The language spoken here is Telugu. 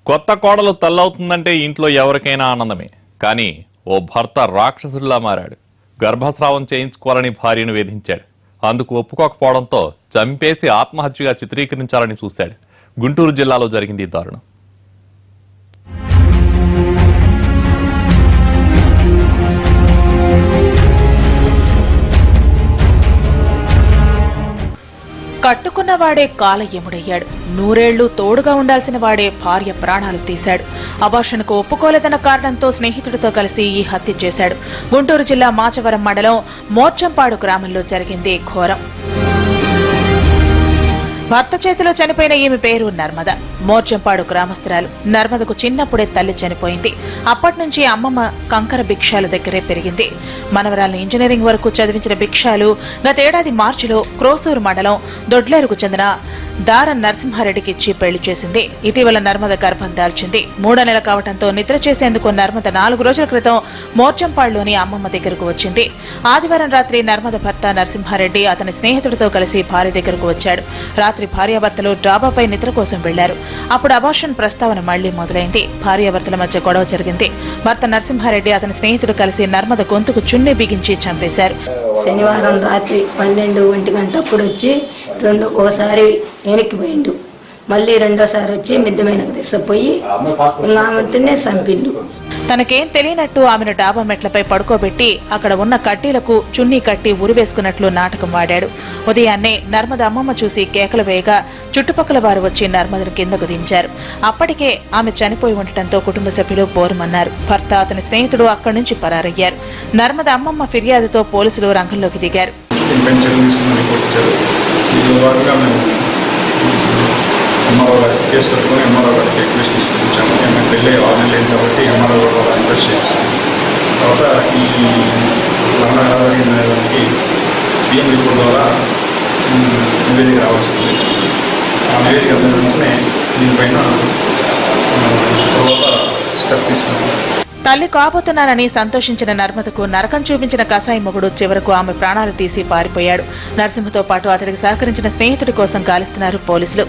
కొత్త కోడలు తల్లవుతుందంటే ఇంట్లో ఎవరికైనా ఆనందమే. కానీ ఓ భర్త రాక్షసుడిలా మారాడు. గర్భస్రావం చేయించుకోవాలని భార్యను వేధించాడు. అందుకు ఒప్పుకోకపోవడంతో చంపేసి ఆత్మహత్యగా చిత్రీకరించాలని చూశాడు. గుంటూరు జిల్లాలో జరిగింది దారుణం. కట్టుకున్నవాడే కాలయముడయ్యాడు. నూరేళ్లు తోడుగా ఉండాల్సిన వాడే భార్య ప్రాణాలు తీశాడు. అబార్షన్కు ఒప్పుకోలేదన్న కారణంతో స్నేహితుడితో కలిసి ఈ హత్య చేశాడు. గుంటూరు జిల్లా మాచవరం మండలం మోర్చంపాడు గ్రామంలో జరిగింది ఘోరం. భర్త చేతిలో చనిపోయిన ఈమె పేరు నర్మద. మోర్చంపాడు గ్రామస్తురాలు. నర్మదకు చిన్నప్పుడే తల్లి చనిపోయింది. అప్పటి నుంచి అమ్మమ్మ కంకర భిక్షాల దగ్గరే పెరిగింది. మనవరాలను ఇంజనీరింగ్ వరకు చదివించిన భిక్షాలు గతేడాది మార్చిలో క్రోసూరు మండలం దొడ్లేరుకు చెందిన దార నరసింహారెడ్డికి ఇచ్చి పెళ్లి చేసింది. ఇటీవల నర్మద గర్భం దాల్చింది. 3వ నెల కావడంతో నిద్ర చేసేందుకు నర్మద 4 రోజుల క్రితం మోర్చంపాడులోని అమ్మమ్మ దగ్గరకు వచ్చింది. ఆదివారం రాత్రి నర్మద భర్త నరసింహారెడ్డి అతని స్నేహితుడితో కలిసి భార్య దగ్గరకు వచ్చాడు. రాత్రి భార్యాభర్తలు డాబాపై నిద్ర కోసం వెళ్లారు. అప్పుడు అబార్షన్ ప్రస్తావన మళ్లీ మొదలైంది. భార్యాభర్తల మధ్య గొడవ జరిగింది. భర్త నరసింహారెడ్డి అతని స్నేహితుడు కలిసి నర్మద గొంతుకు చున్ని బిగించి చంపేశారు. శనివారం రాత్రి 12-1 గంటప్పుడు వచ్చి ఒకసారి వెనక్కి పోయిండు. మళ్ళీ రెండోసారి వచ్చి మిద్దె మీదకి తీసుకుపోయి ఇంకా ఆమెతోనే చంపిండు. తనకేం తెలియనట్టు ఆమెను డాబా మెట్లపై పడుకోబెట్టి అక్కడ ఉన్న కడ్డీలకు చున్నీ కట్టి ఉరివేసుకున్నట్లు నాటకం వాడాడు. ఉదయాన్నే నర్మద అమ్మమ్మ చూసి కేకలు వేయగా చుట్టుపక్కల వారు వచ్చి నర్మదను కిందకు దించారు. అప్పటికే ఆమె చనిపోయి ఉండటంతో కుటుంబ సభ్యులు బోరుమన్నారు. భర్త అతని స్నేహితుడు అక్కడి నుంచి పరారయ్యారు. నర్మద అమ్మమ్మ ఫిర్యాదుతో పోలీసులు రంగంలోకి దిగారు. కేసు కట్టుకుని ఎంఆర్ఓ గారికి రిక్వెస్ట్ తీసుకొచ్చాము. పెళ్ళి 6 నెలలు అయింది కాబట్టి ఎంఆర్ఓ గారు రిక్వెస్ట్ చేస్తాము. తర్వాత ఈ జరిగిన దానికి పిఎం రిపోర్ట్ ద్వారా నివేదిక రావాల్సింది. ఆ నివేదిక వెంటనే దీనిపైన తర్వాత స్టెప్ తీసుకున్నాము. తల్లి కాబోతున్నానని సంతోషించిన నర్మదకు నరకం చూపించిన కసాయి మొగుడు చివరకు ఆమె ప్రాణాలు తీసి పారిపోయాడు. నరసింహతో పాటు అతడికి సహకరించిన స్నేహితుడి కోసం గాలిస్తున్నారు పోలీసులు.